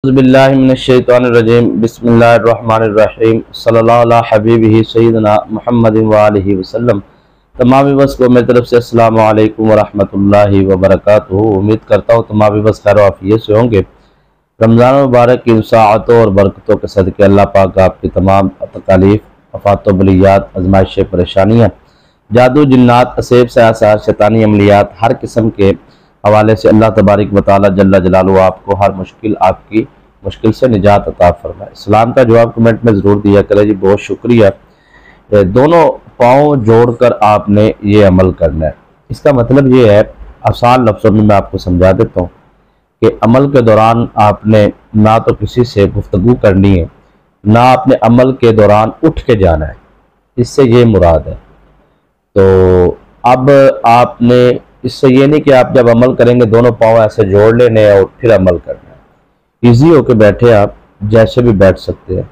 बिस्मिल्लाहिर्रहमानिर्रहीम बिस्मिल्लाहिर्रहमानिर्रहीम सल्लल्लाहु अला हबीबिही सय्यिदना मुहम्मदिन व आलिहि वसल्लम। तमाम व्यूअर्स को मेरी तरफ से अस्सलाम वालेकुम व रहमतुल्लाहि व बरकातुहू। उम्मीद करता हूँ तमाम व्यूअर्स खैर आफियत से होंगे। रमज़ान मुबारक की साअतों और बरकतों के सदक़े अल्लाह पाक आपकी तमाम तकालीफ, आफ़ात व बलियात, आज़माइशें, परेशानियाँ, जादू, जिन्नात, असेब, सयासार, शैतानी अमलियात हर किस्म के हवाले से अल्लाह तबारक व तआला जल्ला जलालुहू आपको हर आपकी मुश्किल से निजात अता फरमाए। इस्लाम का जवाब कमेंट में ज़रूर दिया करें जी, बहुत शुक्रिया। दोनों पाँव जोड़कर आपने ये अमल करना है। इसका मतलब ये है, आसान लफ्ज़ों में मैं आपको समझा देता हूँ कि अमल के दौरान आपने ना तो किसी से गुफ्तगू करनी है, ना आपने अमल के दौरान उठ के जाना है। इससे ये मुराद है। तो अब आपने इससे ये नहीं कि आप जब अमल करेंगे दोनों पाँव ऐसे जोड़ लेने और फिर अमल करना है। ईजी होके बैठे, आप जैसे भी बैठ सकते हैं,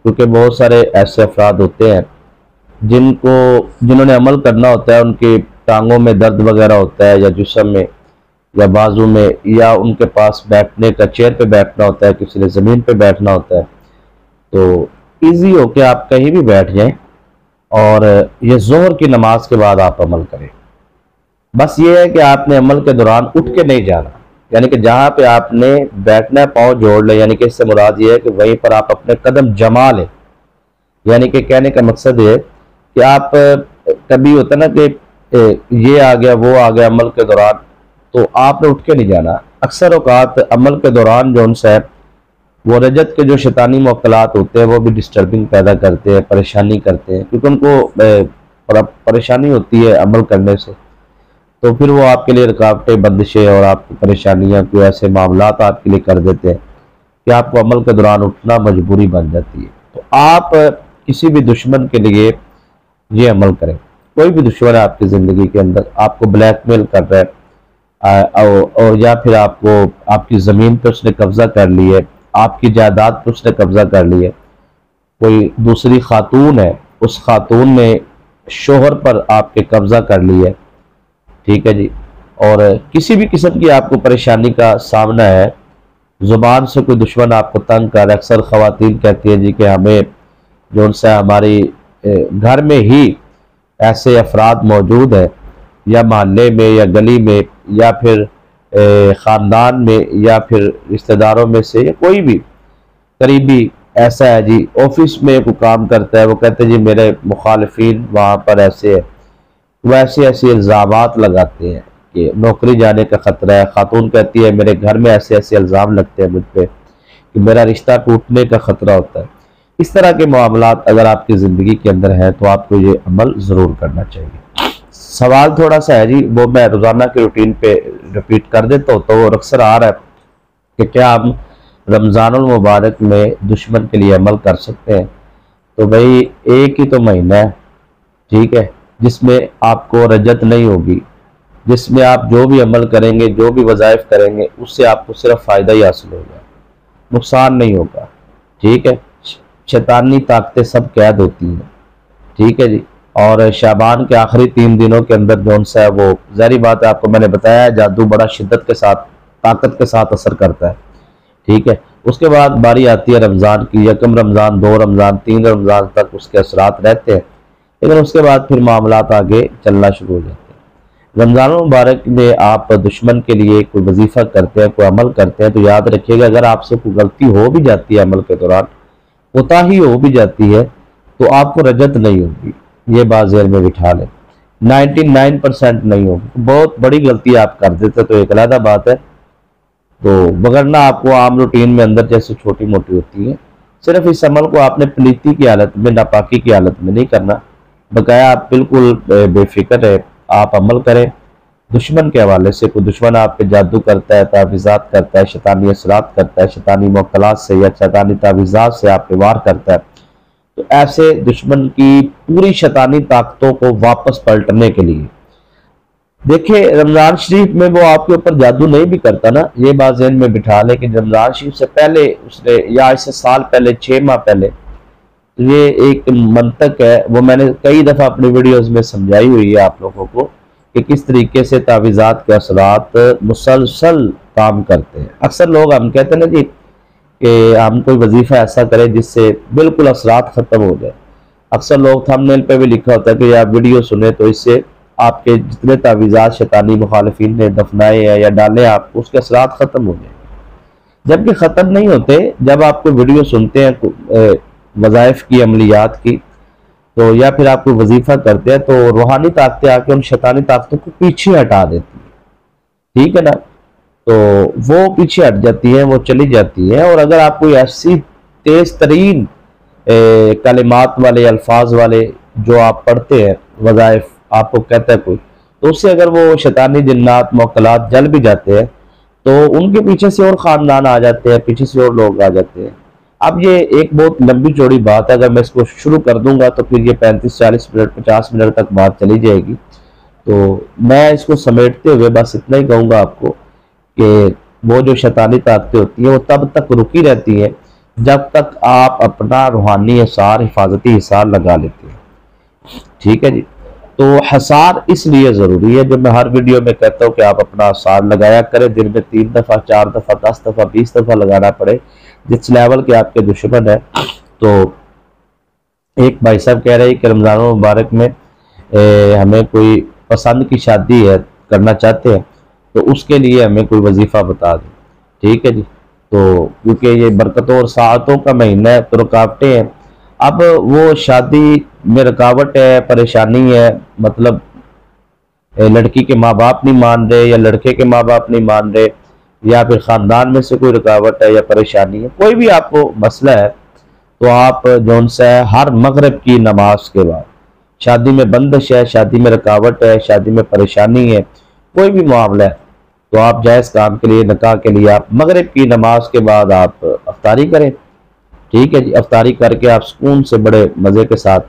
क्योंकि बहुत सारे ऐसे अफराद होते हैं जिन्होंने अमल करना होता है, उनकी टांगों में दर्द वगैरह होता है, या जिस्म में या बाजू में, या उनके पास बैठने का, चेयर पे बैठना होता है, किसी ने ज़मीन पे बैठना होता है। तो ईजी होके आप कहीं भी बैठ जाएं और ये ज़ोहर की नमाज के बाद आप अमल करें। बस ये है कि आपने अमल के दौरान उठ के नहीं जाना, यानी कि जहाँ पे आपने बैठना है पाँव जोड़ लें, यानी कि इससे मुराद ये है कि वहीं पर आप अपने कदम जमा लें। यानी कि कहने का मकसद ये कि आप कभी होता ना कि ये आ गया वो आ गया अमल के दौरान, तो आपने उठ के नहीं जाना। अक्सर औकात अमल के दौरान जो उनसे वो रजत के जो शैतानी मौकलात होते हैं वो भी डिस्टर्बिंग पैदा करते हैं, परेशानी करते हैं, क्योंकि उनको परेशानी होती है अमल करने से। तो फिर वो आपके लिए रुकावटें, बंदिशें और आपकी परेशानियां, कोई ऐसे मामलात आपके लिए कर देते हैं कि आपको अमल के दौरान उठना मजबूरी बन जाती है। तो आप किसी भी दुश्मन के लिए ये अमल करें। कोई भी दुश्मन है आपकी ज़िंदगी के अंदर, आपको ब्लैकमेल कर रहा है और या फिर आपको आपकी ज़मीन पर उसने कब्ज़ा कर ली है, आपकी जायदाद पर उसने कब्ज़ा कर ली है, कोई दूसरी खातून है, उस खातून ने शोहर पर आपके कब्ज़ा कर ली है, ठीक है जी, और किसी भी किस्म की आपको परेशानी का सामना है, ज़ुबान से कोई दुश्मन आपको तंग कर। अक्सर ख़वातीन कहती हैं जी कि हमें जो उनसे हमारी घर में ही ऐसे अफराद मौजूद हैं, या मोहल्ले में या गली में या फिर ख़ानदान में या फिर रिश्तेदारों में से, या कोई भी करीबी ऐसा है जी, ऑफिस में कोई काम करता है, वो कहते हैं जी मेरे मुखालिफिन वहाँ पर ऐसे है, वैसे ऐसे इल्ज़ामात लगाते हैं कि नौकरी जाने का ख़तरा है। खातून कहती है मेरे घर में ऐसे ऐसे इल्ज़ाम लगते हैं मुझ पर कि मेरा रिश्ता टूटने का ख़तरा होता है। इस तरह के मामलात अगर आपकी ज़िंदगी के अंदर है तो आपको ये अमल ज़रूर करना चाहिए। सवाल थोड़ा सा है जी, वो मैं रोज़ाना के रूटीन पे रिपीट कर देता हूँ, तो वो अक्सर आ रहा है कि क्या हम रमज़ानुल मुबारक में दुश्मन के लिए अमल कर सकते हैं? तो भाई एक ही तो महीना है, ठीक है, जिसमें आपको रजत नहीं होगी, जिसमें आप जो भी अमल करेंगे, जो भी वज़ाइफ करेंगे, उससे आपको सिर्फ फ़ायदा ही हासिल होगा, नुकसान नहीं होगा, ठीक है। शैतानी ताकतें सब कैद होती हैं, ठीक है जी। और शाबान के आखिरी 3 दिनों के अंदर जो सा है, वो ज़ाहिर बात है, आपको मैंने बताया, जादू बड़ा शिद्दत के साथ, ताकत के साथ असर करता है, ठीक है। उसके बाद बारी आती है रमज़ान की, यकम रमज़ान, 2 रमज़ान, 3 रमज़ान तक उसके असरात रहते हैं, लेकिन उसके बाद फिर मामलात आगे चलना शुरू हो जाते हैं। रमज़ान मुबारक में आप दुश्मन के लिए कोई वजीफ़ा करते हैं, कोई अमल करते हैं, तो याद रखिएगा अगर आपसे कोई गलती हो भी जाती है, अमल के दौरान कोताही हो भी जाती है, तो आपको रजत नहीं होगी। ये बात ज़हन में बिठा लें, 99% नहीं होगी। बहुत बड़ी गलती आप कर देते तो एक अलग बात है, तो वगरना आपको आम रूटीन में अंदर जैसे छोटी मोटी होती है। सिर्फ इस अमल को आपने पलीती की हालत में, नापाकी की हालत में नहीं करना, बकाया आप बिल्कुल बेफिक्र है आप अमल करें। दुश्मन के हवाले से, कोई दुश्मन आप पे जादू करता है, तावीज़ात करता है, शैतानी असरात करता है, शैतानी मौकलात से या शैतानी तावीज़ात से आप पे वार करता है, तो ऐसे दुश्मन की पूरी शैतानी ताकतों को वापस पलटने के लिए, देखिए रमज़ान शरीफ में वो आपके ऊपर जादू नहीं भी करता ना, ये बात ज़हन में बिठा ले कि रमज़ान शरीफ से पहले उसने, या इससे साल पहले, 6 माह पहले, ये एक मंतक है, वो मैंने कई दफ़ा अपनी वीडियोज़ में समझाई हुई है आप लोगों को कि किस तरीके से तावीज़ात के असरात मुसलसल काम करते हैं। अक्सर लोग हम कहते हैं ना जी कि हम कोई वजीफ़ा ऐसा करें जिससे बिल्कुल असरात ख़त्म हो जाए। अक्सर लोग थंबनेल पे भी लिखा होता है कि आप वीडियो सुने तो इससे आपके जितने तावीज़ात शैतानी मुखालिफिन ने दफनाए हैं या डाले आपको, उसके असरात ख़त्म हो जाए, जबकि ख़त्म नहीं होते। जब आपको वीडियो सुनते हैं वज़ाइफ की, अमलियात की, तो या फिर आप कोई वजीफ़ा करते हैं तो रूहानी ताकतें आके उन शैतानी ताकतों को पीछे हटा देती है, ठीक है ना। तो वो पीछे हट जाती है, वो चली जाती है। और अगर आप कोई ऐसी तेज तरीन कलिमात वाले, अल्फाज वाले जो आप पढ़ते हैं, वज़ाइफ आपको कहता है कोई, तो उससे अगर वो शैतानी जिन्नात मौकलात जल भी जाते हैं तो उनके पीछे से और ख़ानदान आ जाते हैं, पीछे से और लोग आ जाते हैं। अब ये एक बहुत लंबी चौड़ी बात है, अगर मैं इसको शुरू कर दूंगा तो फिर ये 35-40 मिनट 50 मिनट तक बात चली जाएगी। तो मैं इसको समेटते हुए बस इतना ही कहूँगा आपको कि वो जो शैतानी ताकतें होती हैं वो तब तक रुकी रहती हैं जब तक आप अपना रूहानी हिसार, हिफाजती हिसार लगा लेते हैं, ठीक है जी। तो हिसार इसलिए ज़रूरी है, जो मैं हर वीडियो में कहता हूँ कि आप अपना हिसार लगाया करें, दिन में 3 दफ़ा 4 दफ़ा 10 दफ़ा 20 दफ़ा लगाना पड़े, जिस लेवल के आपके दुश्मन है। तो एक भाई साहब कह रहे हैं कि रमज़ान मुबारक में हमें कोई पसंद की शादी है, करना चाहते हैं, तो उसके लिए हमें कोई वजीफ़ा बता दें, ठीक है जी। तो क्योंकि ये बरकतों और साअतों का महीना है तो रुकावटें हैं। अब वो शादी में रुकावट है, परेशानी है, मतलब लड़की के माँ बाप नहीं मान रहे या लड़के के माँ बाप नहीं मान रहे, या फिर ख़ानदान में से कोई रुकावट है या परेशानी है, कोई भी आपको मसला है, तो आप जौन सा है हर मगरिब की नमाज के बाद, शादी में बंदिश है, शादी में रुकावट है, शादी में परेशानी है, कोई भी मामला है, तो आप जायज़ काम के लिए, निकाह के लिए आप मगरिब की नमाज के बाद आप अफ्तारी करें, ठीक है जी। अफ्तारी करके आप सुकून से बड़े मज़े के साथ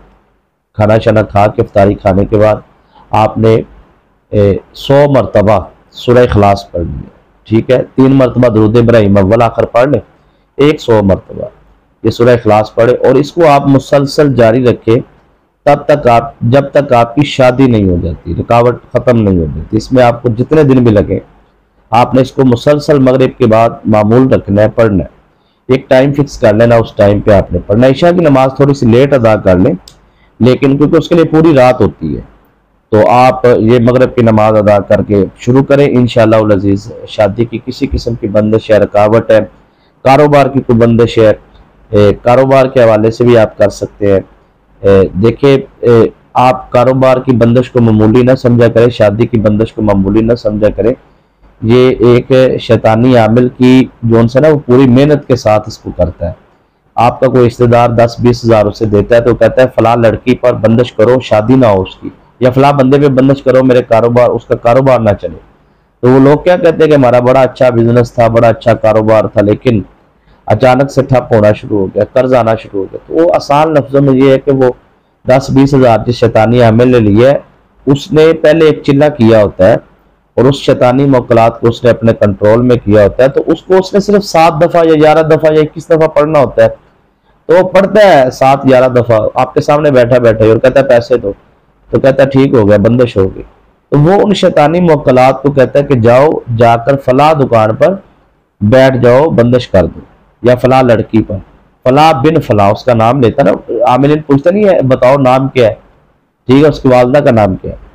खाना शाना खा के, अफ्तारी खाने के बाद आपने 100 मरतबा सूरह इखलास पढ़नी है, ठीक है। 3 मरतबा दुरूद इब्राहीम अव्वल आखिर पढ़ लें, 100 मरतबा ये सूरह इखलास पढ़े, और इसको आप मुसलसल जारी रखें तब तक आप, जब तक आपकी शादी नहीं हो जाती, रुकावट ख़त्म नहीं हो जाती। इसमें आपको जितने दिन भी लगे, आपने इसको मुसलसल मगरिब के बाद मामूल रखना है, पढ़ना है। एक टाइम फिक्स कर लेना, उस टाइम पे आपने पढ़ना। इशा की नमाज थोड़ी सी लेट अदा कर लें, लेकिन क्योंकि उसके लिए पूरी रात होती है, तो आप ये मगरिब की नमाज अदा करके शुरू करें। इंशाअल्लाह उल अज़ीज़ शादी की किसी किस्म की बंदिश है, रुकावट है, कारोबार की कोई बंदिश है, कारोबार के हवाले से भी आप कर सकते हैं। देखिए, आप कारोबार की बंदिश को मामूली ना समझा करें, शादी की बंदिश को मामूली ना समझा करें। ये एक शैतानी आमिल की जोन से ना वो पूरी मेहनत के साथ इसको करता है। आपका कोई रिश्तेदार 10-20 हज़ार उसे देता है तो कहता है फला लड़की पर बंदिश करो, शादी ना हो उसकी, या फला बंदे पे बंदिश करो, मेरे कारोबार, उसका कारोबार ना चले। तो वो लोग क्या कहते हैं कि हमारा बड़ा अच्छा बिजनेस था, बड़ा अच्छा कारोबार था, लेकिन अचानक से ठप होना शुरू हो गया, कर्ज आना शुरू हो गया। तो वो आसान लफ्जों में ये है कि वो 10-20 हज़ार जिस शैतानी आमिल ने लिए है, उसने पहले एक चिल्ला किया होता है और उस शैतानी मौकलात को उसने अपने कंट्रोल में किया होता है, तो उसको उसने सिर्फ 7 दफ़ा या 11 दफ़ा या 21 दफ़ा पढ़ना होता है। तो वो पढ़ता है 7-11 दफ़ा आपके सामने बैठा बैठे, और कहता है पैसे दो, तो कहता है ठीक हो गया, बंदिश हो गई। तो वो उन शैतानी मौकलात को कहता है कि जाओ, जाकर फला दुकान पर बैठ जाओ, बंदिश कर दो, या फला लड़की पर, फला बिन फला उसका नाम लेता ना, आमिल पूछता नहीं है बताओ नाम क्या है, ठीक है, उसकी वालदा का नाम क्या है।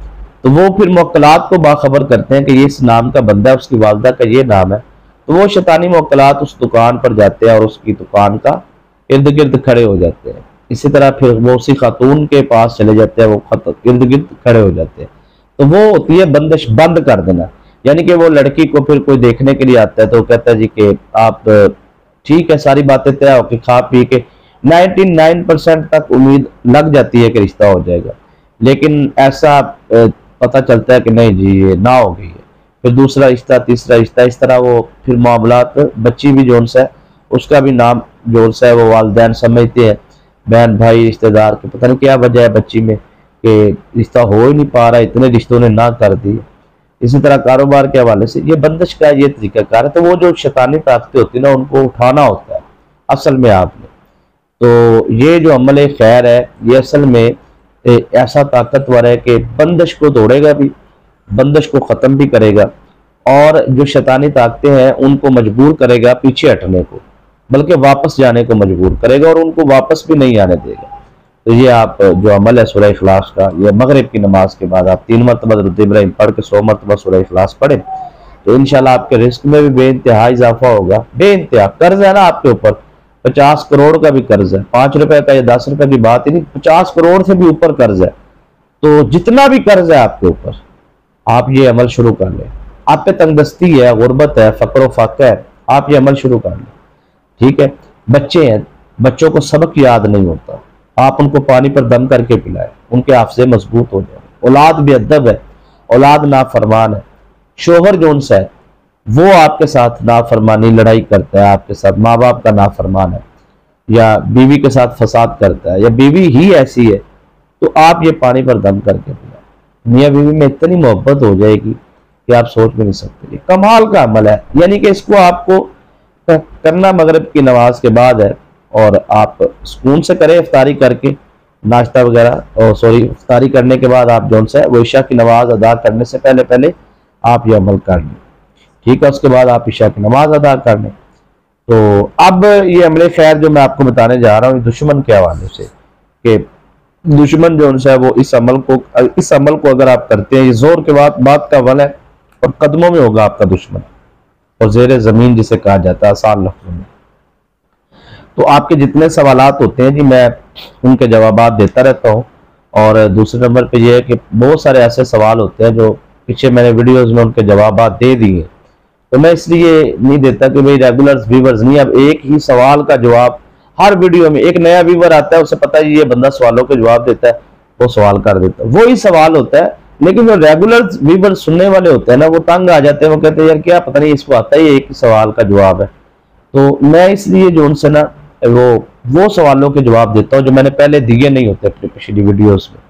तो वो फिर मौकलात को बाखबर करते हैं कि ये इस नाम का बंदा है, उसकी वालदा का ये नाम है। तो वो शैतानी मौकलात उस दुकान पर जाते हैं और उसकी दुकान का इर्द गिर्द खड़े हो जाते हैं। इसी तरह फिर वो उसी खातून के पास चले जाते हैं, वो इर्द गिर्द खड़े हो जाते हैं। तो वो होती है बंदिश, बंद कर देना। यानी कि वो लड़की को फिर कोई देखने के लिए आता है तो कहता है जी कि आप, ठीक है, सारी बातें तय होकर खा पी के 99% तक उम्मीद लग जाती है कि रिश्ता हो जाएगा, लेकिन ऐसा पता चलता है कि नहीं जी ये ना हो गई है। फिर दूसरा रिश्ता, तीसरा रिश्ता, इस तरह वो फिर मामलात, बच्ची भी जोन सा है उसका भी नाम जोन सा है, वो वालिदैन समझते हैं, बहन भाई रिश्तेदार के, पता नहीं क्या वजह है बच्ची में कि रिश्ता हो ही नहीं पा रहा, इतने रिश्तों ने ना कर दी। इसी तरह कारोबार के हवाले से ये बंदिश का ये तरीकाकार है। तो वो जो शैतानी ताकतें होती है ना, उनको उठाना होता है असल में आपने। तो ये जो अमल खैर है ये असल में ऐसा ताकतवर है कि बंदिश को तोड़ेगा भी, बंदिश को ख़त्म भी करेगा, और जो शैतानी ताकतें हैं उनको मजबूर करेगा पीछे हटने को। बल्कि वापस जाने को मजबूर करेगा और उनको वापस भी नहीं आने देगा। तो ये आप जो अमल है सूरह इखलास का, ये मगरिब की नमाज के बाद आप 3 मरतबा दुरूद इब्राहिम पढ़ के 100 मरतबा सूरह इखलास पढ़ें, तो इंशाल्लाह आपके रिस्क में भी बेइंतहा इजाफा होगा। बेइंतहा कर्ज है ना आपके ऊपर, 50 करोड़ का भी कर्ज है, 5 रुपए का या 10 रुपए की बात ही नहीं, 50 करोड़ से भी ऊपर कर्ज है। तो जितना भी कर्ज है आपके ऊपर, आप ये अमल शुरू कर लें। आप पे तंगदस्ती है, गुर्बत है, फक्र फाका है, आप ये अमल शुरू कर लें। ठीक है, बच्चे हैं, बच्चों को सबक याद नहीं होता, आप उनको पानी पर दम करके पिलाएं, उनके हाफजे मजबूत हो जाए। औलाद बेअदब है, औलाद नाफरमान है, शोहर जो उनसे है वो आपके साथ नाफरमानी लड़ाई करता है, आपके साथ माँ बाप का नाफरमान है, या बीवी के साथ फसाद करता है, या बीवी ही ऐसी है, तो आप ये पानी पर दम करके पिलाएं। मियाँ बीवी में इतनी मोहब्बत हो जाएगी कि आप सोच भी नहीं सकते। ये कमाल का अमल है, यानी कि इसको आपको करना मगरिब की नमाज के बाद है, और आप सुकून से करें इफ्तारी करके, नाश्ता वगैरह, और सॉरी इफ्तारी करने के बाद आप जौन सा है वो इशा की नमाज अदा करने से पहले पहले आप ये अमल कर लें। ठीक है, उसके बाद आप इशा की नमाज अदा कर लें। तो अब ये अमले खैर जो मैं आपको बताने जा रहा हूँ दुश्मन के हवाले से, कि दुश्मन जो उनसे है वो इस अमल को अगर आप करते हैं, ये जोर के बाद बात का अमल है और कदमों में होगा आपका दुश्मन, और जेर जमीन जिसे कहा जाता है आसान लफ्जों में। तो आपके जितने सवालात होते हैं जी, मैं उनके जवाबात देता रहता हूँ। और दूसरे नंबर पे ये है कि बहुत सारे ऐसे सवाल होते हैं जो पीछे मैंने वीडियोस में उनके जवाबात दे दिए, तो मैं इसलिए नहीं देता कि भाई रेगुलर व्यूवर्स नहीं, अब एक ही सवाल का जवाब हर वीडियो में, एक नया व्यूवर आता है उसे पता है ये बंदा सवालों के जवाब देता है, वो सवाल कर देता है, वो ही सवाल होता है। लेकिन जो रेगुलर व्यूवर सुनने वाले होते हैं ना, वो तंग आ जाते हैं, वो कहते हैं यार क्या पता नहीं इसको आता है, एक ही सवाल का जवाब है। तो मैं इसलिए जो उनसे ना वो सवालों के जवाब देता हूँ जो मैंने पहले दिए नहीं होते अपनी पिछली वीडियोस में।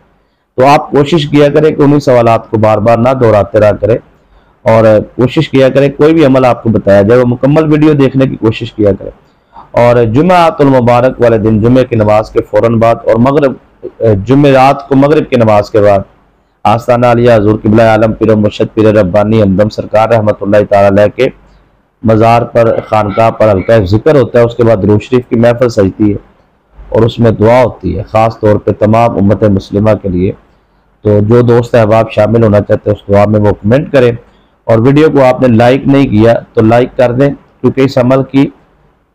तो आप कोशिश किया करें कि उन्हीं सवालात को बार बार ना दोहराते रहा करें, और कोशिश किया करें कोई भी अमल आपको बताया जाए वो मुकम्मल वीडियो देखने की कोशिश किया करें। और जुम्मातुल मुबारक वाले दिन, जुम्मे की नमाज के फौरन बाद, और मगरिब जुम्मे रात को मगरिब की नमाज के बाद आस्ताना अलिया हुज़ूर क़िबला आलम पीर मुर्शद पीर रब्बानी हमदम सरकार रहमतुल्लाह तआला अलैह के मज़ार पर, खानकाह पर हल्का जिक्र होता है। उसके बाद दुरूद शरीफ की महफिल सजती है और उसमें दुआ होती है ख़ास तौर पे तमाम उम्मत मुस्लिमा के लिए। तो जो दोस्त अहबाब शामिल होना चाहते हैं उस दुआ में वो कमेंट करें, और वीडियो को आपने लाइक नहीं किया तो लाइक कर दें, क्योंकि इस अमल की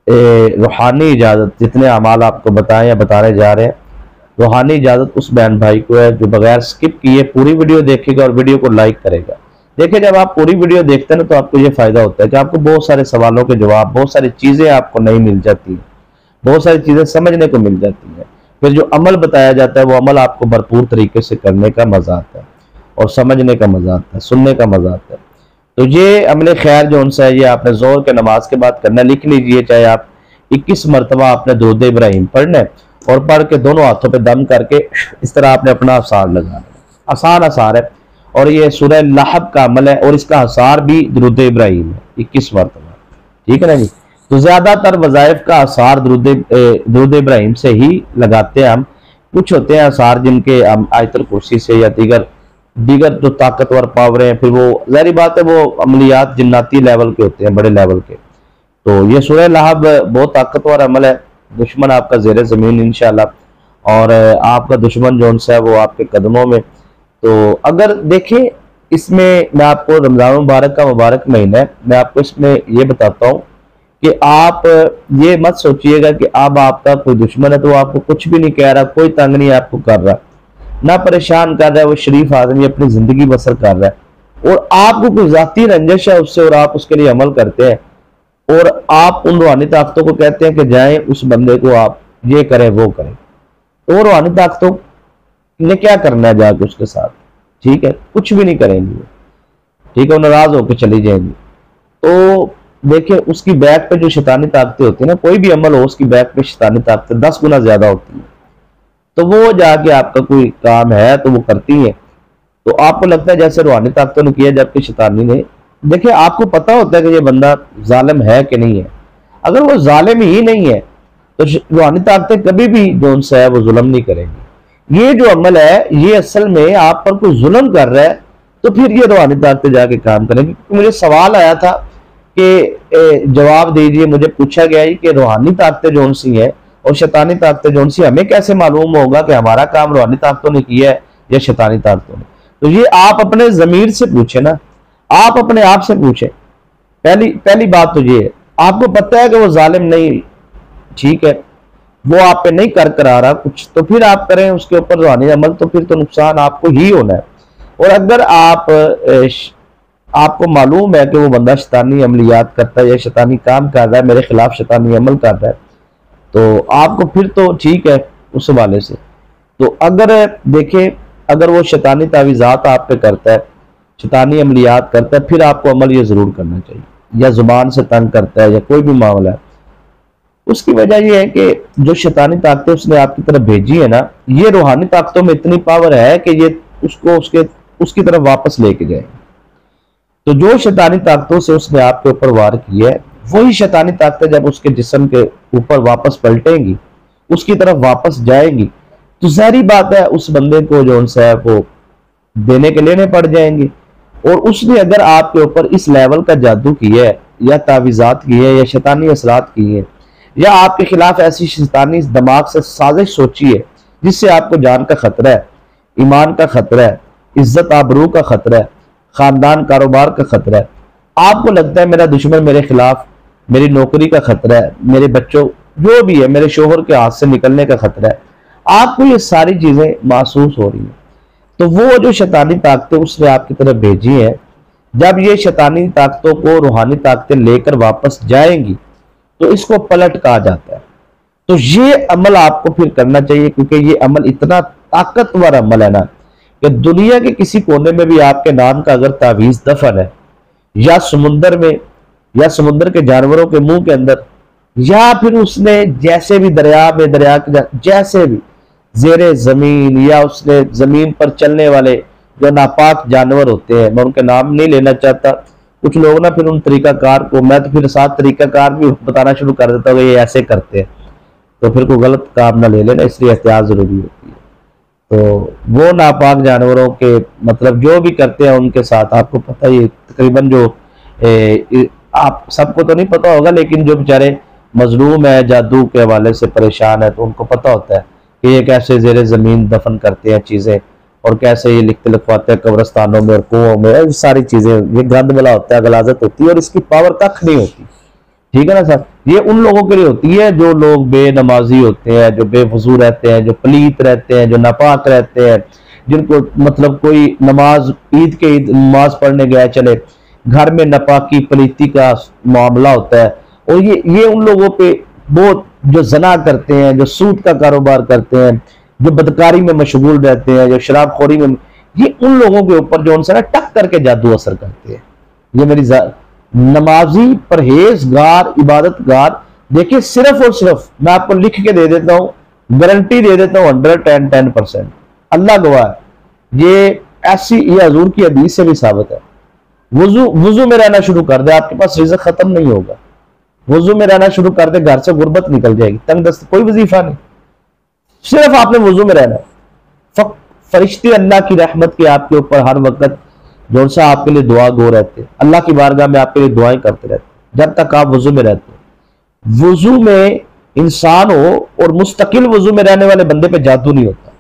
रूहानी इजाज़त, जितने अमाल आपको बताएं या बताने जा रहे हैं, रूहानी इजाज़त उस बहन भाई को है जो बगैर स्किप किए पूरी वीडियो देखेगा और वीडियो को लाइक करेगा। देखिए, जब आप पूरी वीडियो देखते हैं ना तो आपको ये फायदा होता है कि आपको बहुत सारे सवालों के जवाब, बहुत सारी चीज़ें आपको नहीं मिल जाती हैं, बहुत सारी चीज़ें समझने को मिल जाती हैं। फिर जो अमल बताया जाता है वो अमल आपको भरपूर तरीके से करने का मजा आता है, और समझने का मजा आता है, सुनने का मजा आता है। तो ये अमल खैर जो उनसे है, ये आपने जोर के नमाज के बाद करना। लिख लीजिए, चाहे आप 21 मरतबा आपने दुरूद इब्राहिम पढ़ना है, और पढ़ के दोनों हाथों पे दम करके इस तरह आपने अपना असार लगाना है। आसान असार है, और ये सूरह लहब का अमल है, और इसका असार भी दुरूद इब्राहिम है 21 मरतबा। ठीक है ना जी। तो ज्यादातर वज़ाइफ का असार दुरूद इब्राहिम से ही लगाते हैं हम। कुछ होते हैं असार जिनके हम आयतुल कुर्सी से या दीगर जो ताकतवर पावर हैं, फिर वो ज़ाहिर बात है वो अमलियात जिन्नाती लेवल के होते हैं, बड़े लेवल के। तो ये सूरह लहब बहुत ताकतवर अमल है। दुश्मन आपका ज़ेरे ज़मीन इंशाल्लाह, और आपका दुश्मन जो है वो आपके कदमों में। तो अगर देखें, इसमें मैं आपको रमज़ान मुबारक का मुबारक महीना है, मैं आपको इसमें ये बताता हूँ कि आप ये मत सोचिएगा कि अब आपका कोई दुश्मन है तो आपको कुछ भी नहीं कह रहा, कोई तंग नहीं आपको कर रहा, ना परेशान कर रहा है, वो शरीफ आदमी अपनी जिंदगी बसर कर रहा है, और आपको कोई जाती रंजिश है उससे और आप उसके लिए अमल करते हैं, और आप उन रूहानी ताकतों को कहते हैं कि जाएं उस बंदे को आप ये करें वो करें। तो रूहानी ताकतों ने क्या करना है जाके उसके साथ? ठीक है, कुछ भी नहीं करेंगी, ठीक है, वो नाराज होकर चली जाएंगी। तो देखिए, उसकी बैक पे जो शैतानी ताकतें होती है ना, कोई भी अमल हो उसकी बैक पे शैतानी ताकतें 10 गुना ज्यादा होती है। तो वो जाके आपका कोई काम है तो वो करती है, तो आपको लगता है जैसे रूहानी ताकतों ने किया, जबकि शैतानी ने। देखिए, आपको पता होता है कि ये बंदा जालिम है कि नहीं है। अगर वो जालिम ही नहीं है तो रूहानी ताकतें कभी भी जो उनसे है वो जुल्म नहीं करेंगी। ये जो अमल है ये असल में आप पर कोई जुल्म कर रहा है, तो फिर ये रूहानी ताकतें जाके काम करेंगी। मुझे सवाल आया था कि जवाब दीजिए, मुझे पूछा गया है कि रूहानी ताकतें जौन सी है और शैतानी ताकतें जौन सी, हमें कैसे मालूम होगा कि हमारा काम रूहानी ताकतों ने किया है या शैतानी ताकतों ने? तो ये आप अपने जमीर से पूछे ना, आप अपने आप से पूछे। पहली बात तो ये है, आपको पता है कि वो जालिम नहीं, ठीक है, वो आप पे नहीं कर करा रहा कुछ, तो फिर आप करें उसके ऊपर रूहानी अमल, तो फिर तो नुकसान आपको ही होना है। और अगर आपको मालूम है कि वो बंदा शैतानी अमलियात करता है या शैतानी काम कर रहा है, मेरे खिलाफ शैतानी अमल कर रहा है, तो आपको फिर तो ठीक है उस हवाले से। तो अगर देखें, अगर वो शैतानी तावीज़ात आप पे करता है, शैतानी अमलियात करता है, फिर आपको अमल ये ज़रूर करना चाहिए। या जुबान से तंग करता है या कोई भी मामला है, उसकी वजह यह है कि जो शैतानी ताकतें उसने आपकी तरफ भेजी है ना, ये रूहानी ताकतों में इतनी पावर है कि ये उसको उसकी तरफ वापस लेके जाए। तो जो शैतानी ताकतों से उसने आपके ऊपर वार किया है, वही शैतानी ताकतें जब उसके जिस्म के ऊपर वापस पलटेंगी, उसकी तरफ वापस जाएंगी, तो सारी बात है उस बंदे को जो उनसे है वो देने के लेने पड़ जाएंगे। और उसने अगर आपके ऊपर इस लेवल का जादू किया है या तावीज़ात की है या शैतानी असरात की है या आपके खिलाफ ऐसी शैतानी दिमाग से साजिश सोची है जिससे आपको जान का खतरा है, ईमान का खतरा है, इज्जत आबरू का खतरा है, खानदान कारोबार का खतरा है, आपको लगता है मेरा दुश्मन मेरे खिलाफ, मेरी नौकरी का खतरा है, मेरे बच्चों जो भी है, मेरे शोहर के हाथ से निकलने का खतरा है, आपको ये सारी चीजें महसूस हो रही है, तो वो जो शैतानी ताकतें उसने आपकी तरफ भेजी है, जब ये शैतानी ताकतों को रूहानी ताकतें लेकर वापस जाएंगी तो इसको पलट कहा जाता है। तो ये अमल आपको फिर करना चाहिए, क्योंकि ये अमल इतना ताकतवर अमल है ना कि दुनिया के किसी कोने में भी आपके नाम का अगर तावीज दफन है, या समुंदर में, या समुंदर के जानवरों के मुंह के अंदर, या फिर उसने जैसे भी दरिया में, दरिया के जैसे भी जेरे जमीन, या उसने जमीन पर चलने वाले जो नापाक जानवर होते हैं, मैं उनके नाम नहीं लेना चाहता, कुछ लोग ना फिर उन तरीकाकार को, मैं तो फिर 7 तरीकाकार भी बताना शुरू कर देता हूँ ये ऐसे करते हैं, तो फिर कोई गलत काम ना ले लेना, इसलिए एहतियात जरूरी होती है। तो वो नापाक जानवरों के मतलब जो भी करते हैं उनके साथ, आपको पता ही तकरीबन जो आप सबको तो नहीं पता होगा, लेकिन जो बेचारे मजलूम है, जादू के हवाले से परेशान है, तो उनको पता होता है कि ये कैसे जेरे जमीन दफन करते हैं चीजें, और कैसे ये लिखते लिखवाते हैं कब्रस्तानों में और कुओं में, सारी चीजें, ये गंद मिला होता है, गलाजत होती है, और इसकी पावर कख नहीं होती, ठीक है ना सर। ये उन लोगों के लिए होती है जो लोग बेनमाजी होते हैं, जो बेवजू रहते हैं, जो पलीत रहते हैं, जो नापाक रहते हैं, जिनको मतलब कोई नमाज, ईद के ईद नमाज पढ़ने गया, चले घर में नपाकी पलीती का मामला होता है, और ये उन लोगों पे बहुत, जो जना करते हैं, जो सूद का कारोबार करते हैं, जो बदकारी में मशगूल रहते हैं, जो शराबखोरी में, ये उन लोगों के ऊपर जो उनसे ना टक करके जादू असर करते हैं। ये मेरी नमाजी, परहेजगार, इबादतगार, देखिए सिर्फ और सिर्फ मैं आपको लिख के दे देता हूँ, गारंटी दे देता हूँ 110%, अल्लाह गवाह है, ये ऐसी, ये हजूर की हदीस से भी साबित है। वुजू में रहना शुरू कर दे, आपके पास रिज़्क खत्म नहीं होगा। वुजू में रहना शुरू कर दे, घर से गुर्बत निकल जाएगी, तंग दस्त, कोई वजीफा नहीं, सिर्फ आपने वुजू में रहना है। फरिश्ते अल्लाह की रहमत के आपके ऊपर हर वक्त जो सा आपके लिए दुआ गो रहते, अल्लाह की बारगाह में आपके लिए दुआएं करते रहते, जब तक आप वुजू में रहते। वुजू में इंसान हो और मुस्तकिल वुजू में रहने वाले बंदे पे जादू नहीं होता,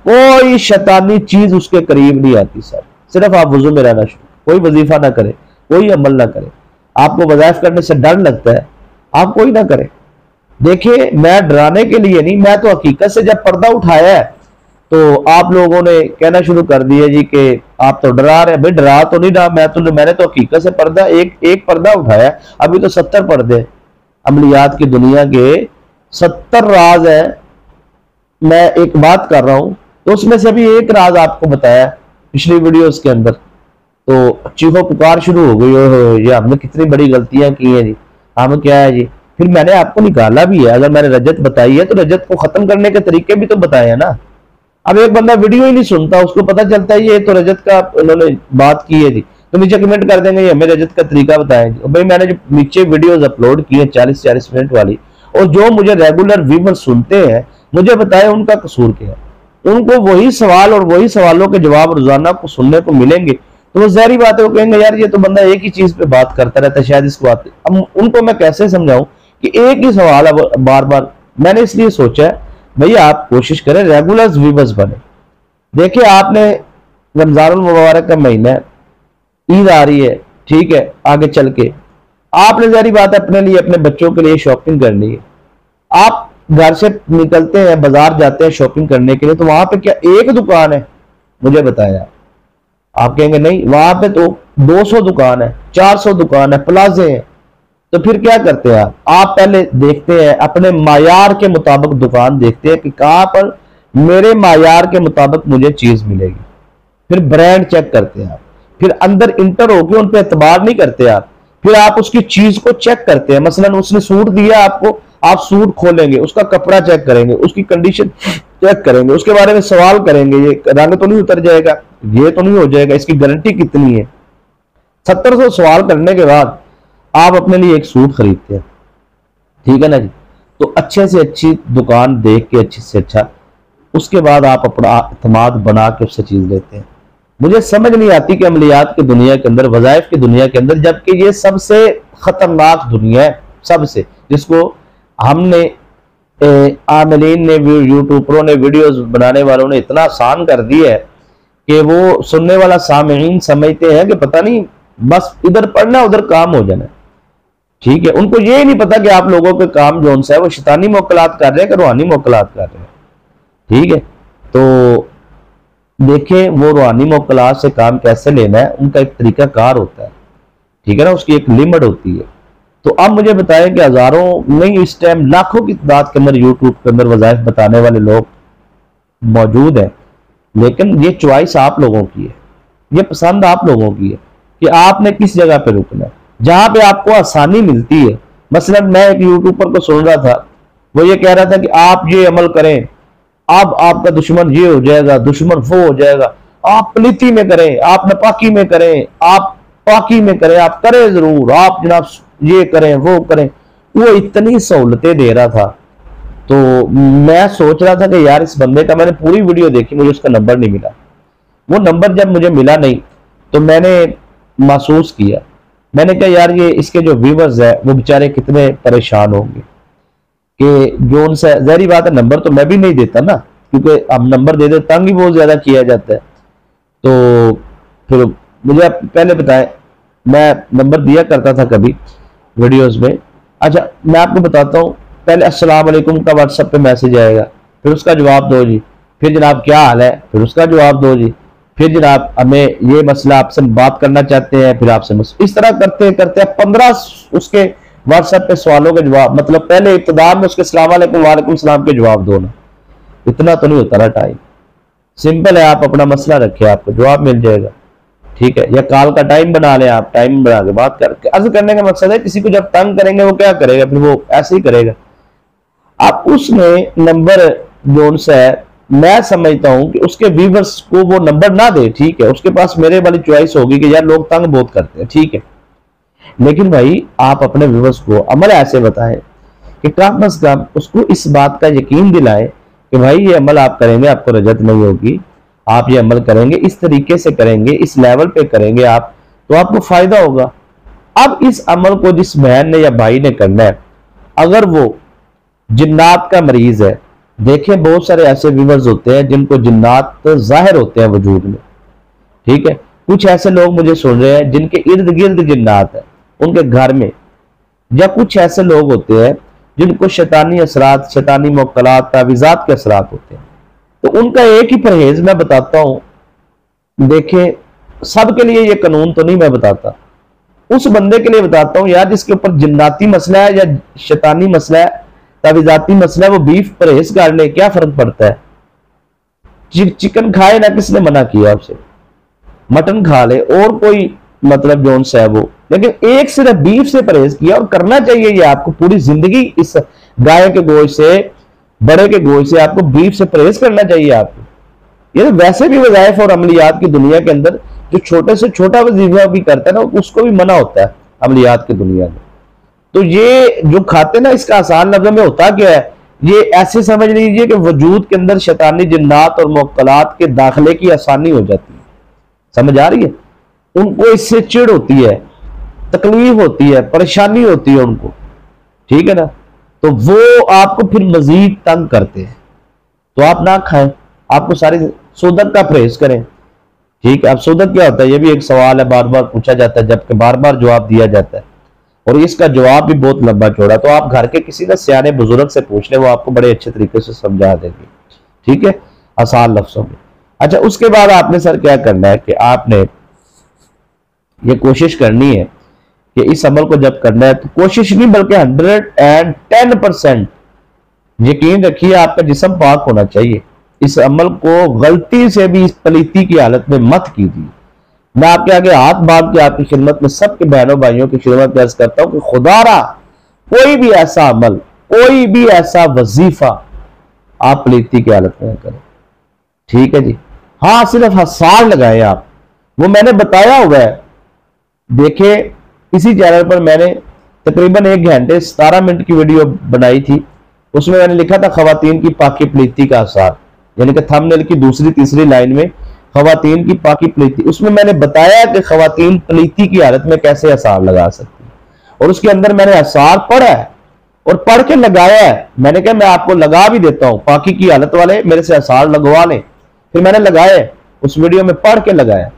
कोई शैतानी चीज उसके करीब नहीं आती सर। सिर्फ आप वुजू में रहना शुरू, कोई वजीफा ना करे, कोई अमल ना करे, आपको वज़ाइफ करने से डर लगता है, आप कोई ना करे। देखिए मैं डराने के लिए नहीं, मैं तो हकीकत से जब पर्दा उठाया है तो आप लोगों ने कहना शुरू कर दिया जी कि आप तो डरा रहे हैं। भाई डरा तो नहीं रहा, मैंने तो हकीकत से पर्दा एक पर्दा उठाया, अभी तो 70 पर्दे अमलियात की दुनिया के 70 राज है। मैं एक बात कर रहा हूं तो उसमें से अभी एक राज आपको बताया पिछली वीडियोस के अंदर, तो चीखो पुकार शुरू हो गई, ओहो ये हमने कितनी बड़ी गलतियां की हैं जी, हम क्या है जी। फिर मैंने आपको निकाला भी है, अगर मैंने रजत बताई है तो रजत को खत्म करने के तरीके भी तो बताए हैं ना। अब एक बंदा वीडियो ही नहीं सुनता, उसको पता चलता है ये तो रजत का उन्होंने बात की है जी, तो नीचे कमेंट कर देंगे ये हमें रजत का तरीका बताएं जी। भाई मैंने जो नीचे वीडियोस अपलोड की है 40-40 मिनट वाली, और जो मुझे रेगुलर व्यूअर सुनते हैं, मुझे बताए उनका कसूर क्या है। उनको वही सवाल और वही सवालों के जवाब रोजाना को सुनने को मिलेंगे, तो वो जहरी बात है, वो कहेंगे यार ये तो बंदा एक ही चीज पे बात करता रहता है, शायद इसको आती। अब उनको मैं कैसे समझाऊं कि एक ही सवाल है बार बार। मैंने इसलिए सोचा है भैया आप कोशिश करें रेगुलर व्यूवर्स बने। देखिए आपने रमजानुल मुबारक का महीना है, ईद आ रही है, ठीक है, आगे चल के आपने जारी बात है अपने लिए अपने बच्चों के लिए शॉपिंग करनी है। आप घर से निकलते हैं, बाजार जाते हैं शॉपिंग करने के लिए, तो वहां पे क्या एक दुकान है? मुझे बताया। आप कहेंगे नहीं, वहां पे तो 200 दुकान है, 400 दुकान है, प्लाजे हैं। तो फिर क्या करते हैं आप पहले देखते हैं अपने मायार के मुताबिक दुकान देखते हैं कि कहां पर मेरे मायार के मुताबिक मुझे चीज मिलेगी। फिर ब्रांड चेक करते हैं आप, फिर अंदर इंटर होकर उन पर एतबार नहीं करते आप, फिर आप उसकी चीज को चेक करते हैं। मसलन उसने सूट दिया आपको, आप सूट खोलेंगे, उसका कपड़ा चेक करेंगे, उसकी कंडीशन चेक करेंगे, उसके बारे में सवाल करेंगे, ये रंग तो नहीं उतर जाएगा, ये तो नहीं हो जाएगा, इसकी गारंटी कितनी है। 700 सवाल करने के बाद आप अपने लिए एक सूट खरीदते हैं, ठीक है ना जी। तो अच्छे से अच्छी दुकान देख के अच्छे से अच्छा, उसके बाद आप अपना एतमाद बना के उससे चीज लेते हैं। मुझे समझ नहीं आती कि अमलियात की दुनिया के अंदर, वज़ाइफ की दुनिया के अंदर, जबकि ये सबसे खतरनाक दुनिया है, सबसे, जिसको हमने आमिलीन ने, यूट्यूबरों ने, वीडियोस बनाने वालों ने इतना आसान कर दिया है कि वो सुनने वाला सामीन समझते हैं कि पता नहीं बस इधर पढ़ना उधर काम हो जाना, ठीक है। उनको ये नहीं पता कि आप लोगों के काम जो है वो शैतानी मोकलात कर रहे हैं कि रूहानी मोकलात कर रहे हैं, ठीक है। तो देखें वो रूहानी मोकलात से काम कैसे लेना है, उनका एक तरीका कार होता है, ठीक है ना, उसकी एक लिमिट होती है। तो अब मुझे बताएं कि हजारों नहीं, इस टाइम लाखों की तादाद के अंदर यूट्यूब के अंदर वज़ाइफ बताने वाले लोग मौजूद हैं, लेकिन ये चॉइस आप लोगों की है, ये पसंद आप लोगों की है कि आपने किस जगह पे रुकना है, जहां पे आपको आसानी मिलती है। मसलन मैं एक यूट्यूबर को सुन रहा था, वो ये कह रहा था कि आप ये अमल करें, अब आपका दुश्मन ये हो जाएगा, दुश्मन वो हो जाएगा, आप पलीती में करें, आप नापाकी में करें, आप पाकी में करें, आप करें जरूर, आप जनाब ये करें वो करें। वो इतनी सहूलतें दे रहा था, तो मैं सोच रहा था कि यार इस बंदे का, मैंने पूरी वीडियो देखी, मुझे उसका नंबर नहीं मिला। वो नंबर जब मुझे मिला नहीं तो मैंने महसूस किया, मैंने कहा यार ये इसके जो व्यूवर्स है वो बेचारे कितने परेशान होंगे कि जो उनसे, जहरी बात है नंबर तो मैं भी नहीं देता ना, क्योंकि अब नंबर दे दे तंग ही बहुत ज्यादा किया जाता है। तो फिर मुझे आप पहले बताएं, मैं नंबर दिया करता था कभी वीडियोस में। अच्छा मैं आपको बताता हूँ, पहले अस्सलाम वालेकुम का व्हाट्सएप पे मैसेज आएगा, फिर उसका जवाब दो जी, फिर जनाब क्या हाल है, फिर उसका जवाब दो जी, फिर जनाब हमें ये मसला आपसे बात करना चाहते हैं, फिर आपसे इस तरह करते करते 15 उसके व्हाट्सएप पे सवालों के जवाब, मतलब पहले इब्तिदा में उसके अस्सलाम वालेकुम वालेकुम सलाम के जवाब दो ना, इतना तो नहीं होता ना टाइम। सिंपल है, आप अपना मसला रखें, आपको जवाब मिल जाएगा, ठीक है। या कॉल का टाइम बना लें, आप टाइम बना के बात करके। अर्ज करने का मकसद है किसी को जब तंग करेंगे वो क्या करेगा, फिर वो ऐसे ही करेगा। आप उसने नंबर जो है, मैं समझता हूं कि उसके व्यूवर्स को वो नंबर ना दे, ठीक है, उसके पास मेरे वाली चॉइस होगी कि यार लोग तंग बहुत करते हैं, ठीक है, लेकिन भाई आप अपने व्यूवर्स को अमल ऐसे बताएं कि कम अज कम उसको इस बात का यकीन दिलाएं कि भाई ये अमल आप करेंगे आपको रजत नहीं होगी, आप ये अमल करेंगे, इस तरीके से करेंगे, इस लेवल पे करेंगे आप, तो आपको फायदा होगा। अब इस अमल को जिस बहन ने या भाई ने करना है, अगर वो जिन्नात का मरीज है, देखें बहुत सारे ऐसे व्यूवर्स होते हैं जिनको जिन्नात जाहिर होते हैं वजूद में, ठीक है। कुछ ऐसे लोग मुझे सुन रहे हैं जिनके इर्द गिर्द जिन्नात है उनके घर में, या कुछ ऐसे लोग होते हैं जिनको शैतानी असरात, शैतानी मुक्कलात, तावीज़ात के असरात होते हैं। तो उनका एक ही परहेज मैं बताता हूं। देखें सबके लिए ये कानून तो नहीं मैं बताता, उस बंदे के लिए बताता हूं यार जिसके ऊपर जिन्नाती मसला है या शैतानी मसला है, तावीज़ाती मसला है, वो बीफ परहेज कर ले, क्या फर्क पड़ता है। चिकन खाए ना, किसने मना किया आपसे, मटन खा ले और कोई मतलब जोन सा है वो, लेकिन एक सिर्फ बीफ से परहेज किया, और करना चाहिए ये आपको पूरी जिंदगी। इस गाय के गोश्त से, बड़े के गोश्त से, आपको बीफ से परहेज करना चाहिए आपको। ये वैसे भी वज़ाइफ और अमलियात की दुनिया के अंदर जो छोटे से छोटा वजीफा भी करता है ना, उसको भी मना होता है अमलियात की दुनिया में। तो ये जो खाते ना, इसका आसान लफ्ज़ में होता क्या है, ये ऐसे समझ लीजिए कि वजूद के अंदर शैतानी जिन्नात और मुक्कलात के दाखिले की आसानी हो जाती है। समझ आ रही है? उनको इससे चिढ़ होती है, तकलीफ होती है, परेशानी होती है उनको, ठीक है ना, तो वो आपको फिर मजीद तंग करते हैं। तो आप ना खाएं, आपको सारी सोदक का परहेज करें, ठीक है। अब सोदक क्या होता है, ये भी एक सवाल है, बार बार पूछा जाता है, जबकि बार बार जवाब दिया जाता है, और इसका जवाब भी बहुत लंबा चौड़ा। तो आप घर के किसी ना सियाने बुजुर्ग से पूछ लें, वो आपको बड़े अच्छे तरीके से समझा देंगे, ठीक है, आसान लफ्जों में। अच्छा, उसके बाद आपने सर क्या करना है कि आपने ये कोशिश करनी है कि इस अमल को जब करना है तो कोशिश नहीं बल्कि 110% यकीन रखिए आपका जिस्म पाक होना चाहिए। इस अमल को गलती से भी इस पलीती की हालत में मत कीजिए। मैं आपके आगे हाथ बांध के आपकी खिदमत में सबके बहनों भाइयों की खिदमत में अर्ज करता हूं कि खुदारा कोई भी ऐसा अमल, कोई भी ऐसा वजीफा आप पलीती की हालत में करें, ठीक है जी। हाँ, सिर्फ हसार लगाए आप, वो मैंने बताया हुआ है, देखे इसी चैनल पर मैंने तकरीबन 1 घंटे 17 मिनट की वीडियो बनाई थी। उसमें मैंने लिखा था खवातीन की पाकी पलीती का आसार, यानी कि थंबनेल की दूसरी तीसरी लाइन में खवातीन की पाकी पलीती, उसमें मैंने बताया कि खवातीन पलीती की हालत में कैसे आसार लगा सकती है, और उसके अंदर मैंने आसार पढ़ा है और पढ़ के लगाया है। मैंने कहा मैं आपको लगा भी देता हूं, पाकी की हालत वाले मेरे से आसार लगवा लें, फिर मैंने लगाया, उस वीडियो में पढ़ के लगाया।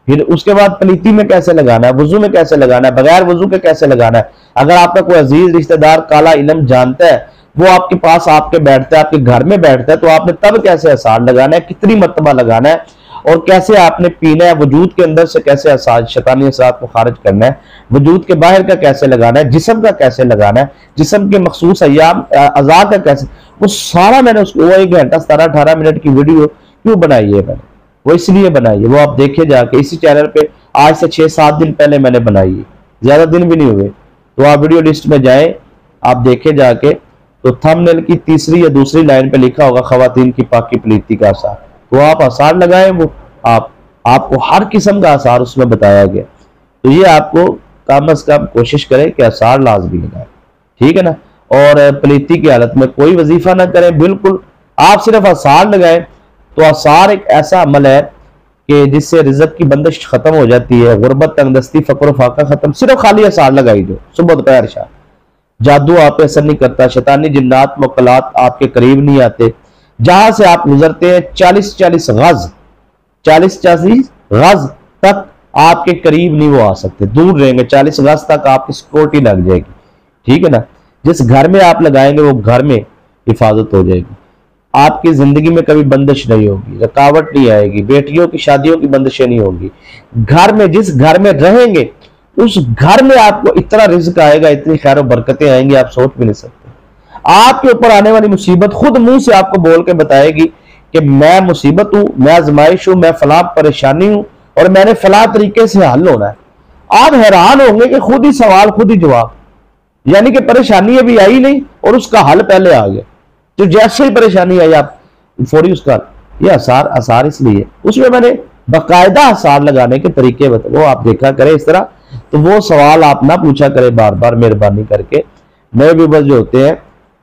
फिर उसके बाद पलीती में कैसे लगाना है, वजू में कैसे लगाना है, बगैर वजू के कैसे लगाना है। अगर आपका कोई अजीज रिश्तेदार काला इल्म जानता है, वो आपके पास आपके बैठता है, आपके घर में बैठता है, तो आपने तब कैसे आसार लगाना है, कितनी मरतबा लगाना है, और कैसे आपने पीना है, वजूद के अंदर से कैसे आसार शैतानी असरात को खारिज करना है, वजूद के बाहर का कैसे लगाना है, जिस्म का कैसे लगाना है, जिस्म के मखसूस अय्याम अज़ा का कैसे, वो सारा मैंने उसको 1 घंटा 17-18 मिनट की वीडियो क्यों बनाई है, मैंने वो इसलिए बनाई है, वो आप देखे जाके इसी चैनल पे आज से 6-7 दिन पहले मैंने बनाई है, ज्यादा दिन भी नहीं हुए। तो आप वीडियो लिस्ट में जाएं, आप देखे जाके, तो थंबनेल की तीसरी या दूसरी लाइन पे लिखा होगा खवातीन की पाकी पलीती का आसार, तो आप आसार लगाएं, वो आपको हर किस्म का आसार उसमें बताया गया। तो ये आपको कम अज कम कोशिश करें कि आसार लाजमी लगाए, ठीक है ना। और पलीती की हालत में कोई वजीफा ना करें, बिल्कुल आप सिर्फ आसार लगाएं। तो आसार एक ऐसा अमल है कि जिससे रिज़्क की बंदिश खत्म हो जाती है, गुर्बत, तंगदस्ती, फक्र फाका खत्म, सिर्फ खाली आसार लगाई जो सुबह दोपहर शाम। जादू आप पे असर नहीं करता, शैतानी जिन्नात मुक्कलात आपके करीब नहीं आते। जहां से आप गुजरते हैं 40-40 गज तक आपके करीब नहीं वो आ सकते, दूर रहेंगे, 40 गज तक आपकी सिक्योरिटी लग जाएगी, ठीक है ना। जिस घर में आप लगाएंगे वो घर में हिफाजत हो जाएगी, आपकी जिंदगी में कभी बंदिश नहीं होगी, रुकावट नहीं आएगी, बेटियों की शादियों की बंदिशें नहीं होगी। घर में, जिस घर में रहेंगे उस घर में आपको इतना रिज़्क आएगा, इतनी खैर बरकतें आएंगी, आप सोच भी नहीं सकते। आपके ऊपर आने वाली मुसीबत खुद मुंह से आपको बोल के बताएगी कि मैं मुसीबत हूं, मैं आजमाइश हूं, मैं फला परेशानी हूं और मैंने फला तरीके से हल होना है। आप हैरान होंगे कि खुद ही सवाल खुद ही जवाब, यानी कि परेशानी अभी आई नहीं और उसका हल पहले आ गया। तो जैसे ही परेशानी आई आप फौरी उसका ये आसार इसलिए उसमें मैंने बाकायदा आसार लगाने के तरीके बताए, वो आप देखा करें इस तरह। तो वो सवाल आप ना पूछा करें बार बार, मेहरबानी करके। नए व्यूअर्स जो होते हैं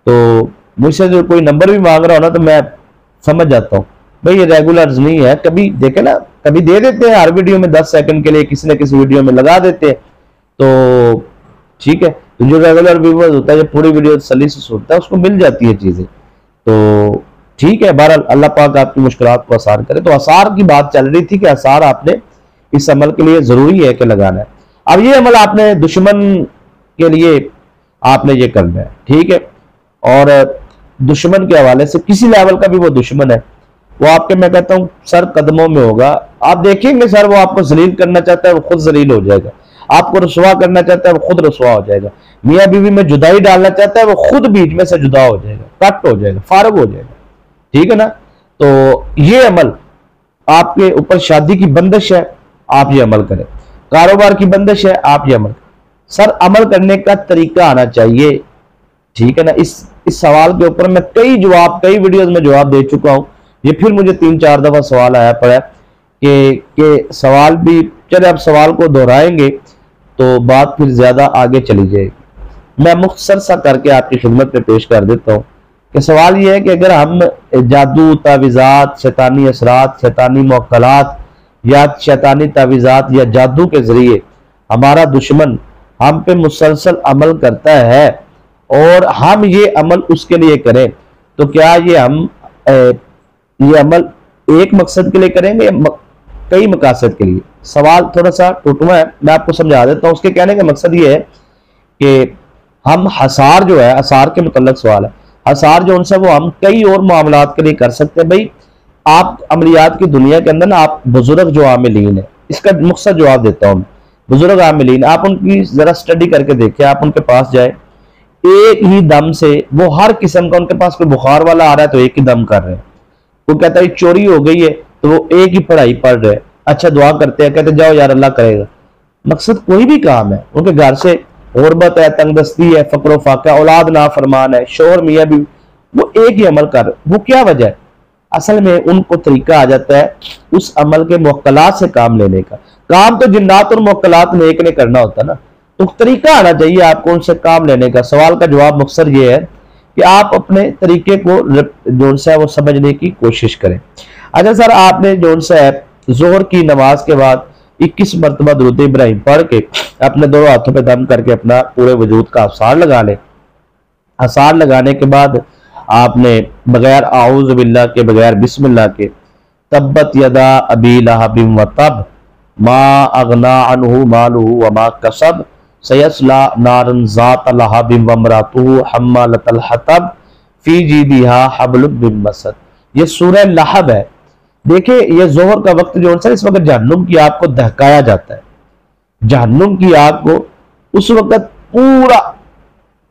तो मुझसे जो कोई नंबर भी मांग रहा हो ना, तो मैं समझ जाता हूँ भाई ये रेगुलर्स नहीं है, कभी देखे ना, कभी दे देते हैं हर वीडियो में 10 सेकंड के लिए किसी न किसी वीडियो में लगा देते हैं, तो ठीक है। तो जो रेगुलर व्यूअर्स होता है, जो पूरी वीडियो तसल्ली से सुनता है, उसको मिल जाती है चीजें, तो ठीक है। बहरहाल अल्लाह पाक आपकी मुश्किलात को आसान करे। तो आसार की बात चल रही थी कि आसार आपने इस अमल के लिए जरूरी है कि लगाना है। अब ये अमल आपने दुश्मन के लिए आपने ये करना है, ठीक है। और दुश्मन के हवाले से किसी लेवल का भी वो दुश्मन है, वो आपके, मैं कहता हूं, सर कदमों में होगा। आप देखेंगे सर वो आपको जलील करना चाहता है, वो खुद जलील हो जाएगा। आपको रुसवा करना चाहता है, वो खुद रुसवा हो जाएगा। मियाँ बीवी में जुदाई डालना चाहता है, वो खुद बीच में से जुदा हो जाएगा, कट हो जाएगा, फारग हो जाएगा, ठीक है ना। तो ये अमल आपके ऊपर, शादी की बंदिश है आप ये अमल करें, कारोबार की बंदिश है आप ये अमल, सर अमल करने का तरीका आना चाहिए, ठीक है ना। इस सवाल के ऊपर मैं कई वीडियोस में जवाब दे चुका हूं। ये फिर मुझे 3-4 दफा सवाल आया पड़ा कि सवाल भी चले, अब सवाल को दोहराएंगे तो बात फिर ज्यादा आगे चली जाएगी। मैं मुख्तसर सा करके आपकी खिदमत में पेश कर देता हूँ कि सवाल ये है कि अगर हम जादू, तावीज़ात, शैतानी असरात, शैतानी मुअक्कलात या शैतानी तावीज़ात या जादू के जरिए हमारा दुश्मन हम पे मुसलसल अमल करता है और हम ये अमल उसके लिए करें, तो क्या ये हम ये अमल एक मकसद के लिए करेंगे या कई मकासद के लिए? सवाल थोड़ा सा टूटवा है, मैं आपको समझा देता हूँ। उसके कहने का मकसद ये है कि हम हसार जो है, हसार के मुतल्लिक सवाल है, हसार जो उनसे वो हम कई और मामलात के लिए कर सकते हैं। भाई आप अमलियात की दुनिया के अंदर ना, आप बुजुर्ग जो आमिलीन है, इसका मुख्तसर जवाब देता हूँ। बुजुर्ग आमिलीन, आप उनकी जरा स्टडी करके देखिए, आप उनके पास जाए, एक ही दम से वो हर किस्म का, उनके पास कोई बुखार वाला आ रहा है तो एक ही दम कर रहे हैं, वो कहता है चोरी हो गई है तो वो एक ही पढ़ाई पढ़ रहे हैं, अच्छा दुआ करते हैं, कहते जाओ यार अल्लाह करेगा। मकसद कोई भी काम है, उनके घर से गुर्बत है, तंगदस्ती है, फक्र फाका, औलाद ना फरमान है, शोहर मियाँ भी, वो एक ही अमल कर, वो क्या वजह है? असल में उनको तरीका आ जाता है उस अमल के मुवक्कलात से काम लेने का। काम तो जिन्नात और मुवक्कलात में एक ने करना होता है ना, तो तरीका आना चाहिए आपको उनसे काम लेने का। सवाल का जवाब मुख्तसर ये है कि आप अपने तरीके को जो है वो समझने की कोशिश करें। अच्छा सर, आपने जो है जोहर की नमाज के बाद 21 मरतबा दुरूद इब्राहिम पढ़ के अपने दोनों हाथों पे दम करके अपना पूरे वजूद का अवसार लगा ले। अवसार लगाने के बाद आपने बगैर आऊज़ बिल्लाह के, बगैर बिस्मिल्लाह के, तब्बत यदा अबी लहबिन व तब मा अगना अन्हु मालुहु व मा कसब सयस्ला नारन ज़ात लहबिन व इम्रातुहु हम्मालतल हतब फी जीदिहा हब्लुम मिन मसद। ये सूरह लहब है। देखिए ये जोहर का वक्त जो है, इस वक्त जहन्नुम की आग को दहकाया जाता है। जहन्नुम की आग को उस वक्त पूरा,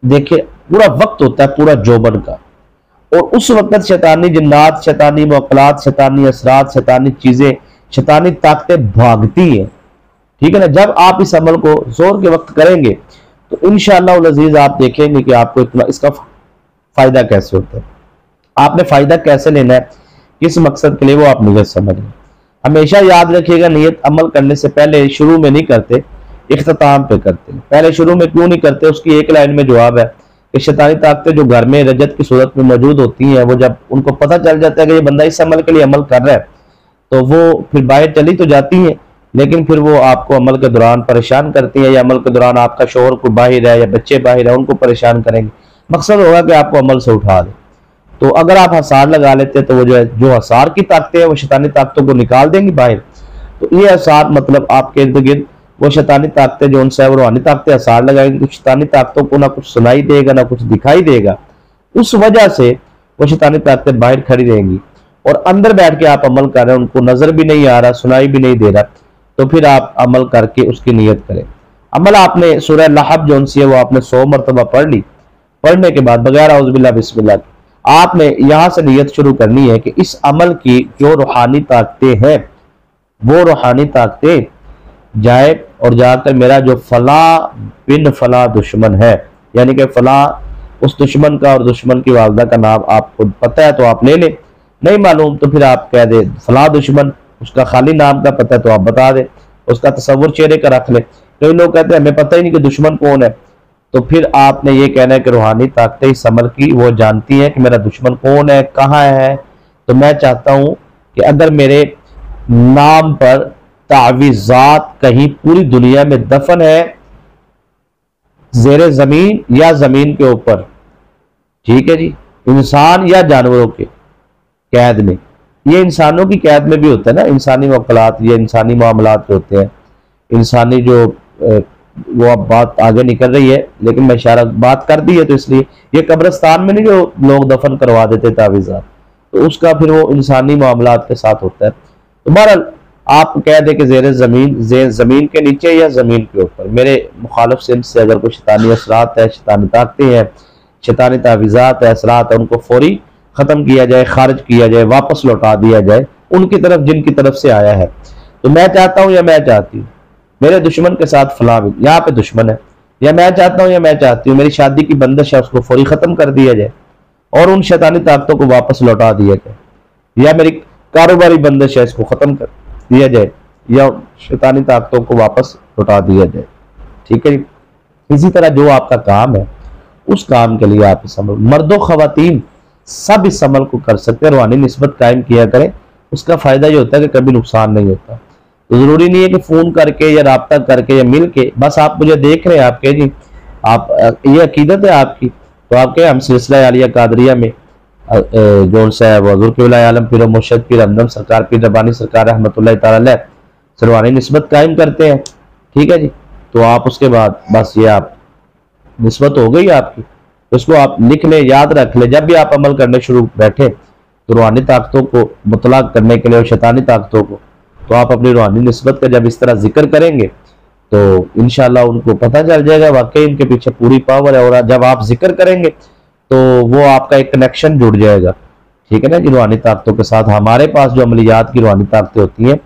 देखिए पूरा वक्त होता है पूरा जोबन का, और उस वक्त शैतानी जिन्नात, शैतानी मुवक्कलात, शैतानी असरात, शैतानी चीजें, शैतानी ताकतें भागती हैं। ठीक है ना? जब आप इस अमल को जोर के वक्त करेंगे तो इंशाअल्लाह उल अजीज आप देखेंगे कि आपको इतना इसका फायदा कैसे होता है, आपने फायदा कैसे लेना है, किस मकसद के लिए, वो आप नियत समझ लें। हमेशा याद रखिएगा, नियत अमल करने से पहले शुरू में नहीं करते, इख्तिताम पे करते हैं। पहले शुरू में क्यों नहीं करते? उसकी एक लाइन में जवाब है कि शैतानी ताकतें जो घर में रजत की सूरत में मौजूद होती हैं, वो जब उनको पता चल जाता है कि ये बंदा इस अमल के लिए अमल कर रहा है, तो वो फिर बाहर चली तो जाती हैं, लेकिन फिर वो आपको अमल के दौरान परेशान करती हैं, या अमल के दौरान आपका शोहर को बाहर है या बच्चे बाहर है, उनको परेशान करेंगे। मकसद होगा कि आपको अमल से उठा दे। तो अगर आप हसार लगा लेते हैं तो वो जो है, जो हसार की ताकतें हैं वो शैतानी ताकतों को निकाल देंगी बाहर। तो ये हसार मतलब आपके इर्द गिर्द वो शैतानी ताकतें जो उनसे वो रूहानी ताकतें हसार लगाएंगी, तो शैतानी ताकतों को ना कुछ सुनाई देगा ना कुछ दिखाई देगा, उस वजह से वो शैतानी ताकतें बाहर खड़ी रहेंगी, और अंदर बैठ के आप अमल कर रहे हैं, उनको नजर भी नहीं आ रहा, सुनाई भी नहीं दे रहा, तो फिर आप अमल करके उसकी नियत करें। अमल आपने सूरह लहब जो है वो आपने 100 मरतबा पढ़ ली। पढ़ने के बाद बगैर औज़ बिल्लाह बिस्मिल्लाह आपने यहां से नियत शुरू करनी है कि इस अमल की जो रूहानी ताकतें हैं, वो रूहानी ताकतें जाए और जाकर मेरा जो फला बिन फला दुश्मन है, यानी कि फला उस दुश्मन का, और दुश्मन की वालदा का नाम आपको पता है तो आप ले लें, नहीं मालूम तो फिर आप कह दे फला दुश्मन, उसका खाली नाम का पता है तो आप बता दें, उसका तस्वुर चेहरे का रख ले। कई लोग कहते हैं हमें पता ही नहीं कि दुश्मन कौन है, तो फिर आपने ये कहना है कि रूहानी ताकतें इस अमल की वो जानती हैं कि मेरा दुश्मन कौन है, कहाँ है। तो मैं चाहता हूं कि अगर मेरे नाम पर तावीज़ात कहीं पूरी दुनिया में दफन है, ज़ेरे जमीन या जमीन के ऊपर, ठीक है जी, इंसान या जानवरों के कैद में, ये इंसानों की कैद में भी होता है ना, इंसानी वकलात, ये इंसानी मामलात होते हैं, इंसानी जो वो अब बात आगे निकल रही है, लेकिन मैं इशारा बात कर दी है तो इसलिए, ये कब्रिस्तान में नहीं जो लोग दफन करवा देते तावीज़ात, तो उसका फिर वो इंसानी मामलात के साथ होता है। तो बहरहाल आप कह दे कि ज़ेरे ज़मीन, ज़मीन के नीचे या ज़मीन के ऊपर, मेरे मुखालिफ सिंध से अगर कोई शैतानी असरात है, शैतानी ताकतें हैं, शैतानी तावीज़ात है, असरात है, उनको फौरी ख़त्म किया जाए, खारिज किया जाए, वापस लौटा दिया जाए उनकी तरफ जिनकी तरफ से आया है। तो मैं चाहता हूँ या मैं चाहती हूँ मेरे दुश्मन के साथ फलां यहाँ पे दुश्मन है, या मैं चाहता हूँ या मैं चाहती हूँ मेरी शादी की बंदिश है उसको फौरी ख़त्म कर दिया जाए और उन शैतानी ताकतों को वापस लौटा दिया जाए, या मेरी कारोबारी बंदिश है इसको ख़त्म कर दिया जाए, या शैतानी ताकतों को वापस लौटा दिया जाए। ठीक है, इसी तरह जो आपका काम है उस काम के लिए आप इस अमल, मर्दो ख़वातीन सब इस अमल को कर सकते हैं। रूहानी निस्बत कायम किया करें, उसका फ़ायदा ये होता है कि कभी नुकसान नहीं होता। तो ज़रूरी नहीं है कि फ़ोन करके या रब्ता करके या मिल के, बस आप मुझे देख रहे हैं, आप कहे जी आप ये अकीदत है आपकी, तो आप कहे हम सिलसिला आलिया कादरिया में जो सा है हज़ूर क़िबला आलम पीर मुर्शद पीर हमदम सरकार पीर रब्बानी सरकार रहमतुल्लाह तआला अलैह सरवानी निस्बत कायम करते हैं। ठीक है जी, तो आप उसके बाद बस ये आप निस्बत हो गई आपकी, तो इसको आप लिख लें, याद रख लें। जब भी आप अमल करने शुरू बैठे तो रूहानी ताकतों को मुतलाक करने के लिए और शैतानी ताकतों को, तो आप अपनी रूहानी निस्बत का जब इस तरह जिक्र करेंगे तो इंशाअल्लाह उनको पता चल जाएगा वाकई इनके पीछे पूरी पावर है। और जब आप जिक्र करेंगे तो वो आपका एक कनेक्शन जुड़ जाएगा। ठीक है ना, कि रूहानी ताकतों के साथ हमारे पास जो अमलियात की रूहानी ताकतें होती हैं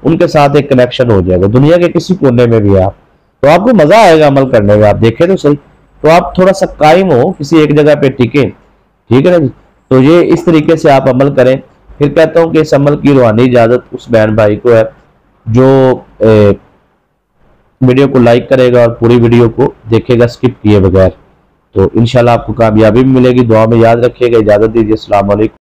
उनके साथ एक कनेक्शन हो जाएगा, दुनिया के किसी कोने में भी आप, तो आपको मजा आएगा अमल करने में। आप देखें तो सही, तो आप थोड़ा सा कायम हो, किसी एक जगह पे टिके। ठीक है ना जी, तो ये इस तरीके से आप अमल करें। फिर कहता हूँ कि इस अमल की रूहानी इजाजत उस बहन भाई को है जो वीडियो को लाइक करेगा और पूरी वीडियो को देखेगा स्किप किए बगैर। तो इंशाल्लाह आपको कामयाबी मिलेगी। दुआ में याद रखिएगा। इजाजत दीजिए। अस्सलाम वालेकुम।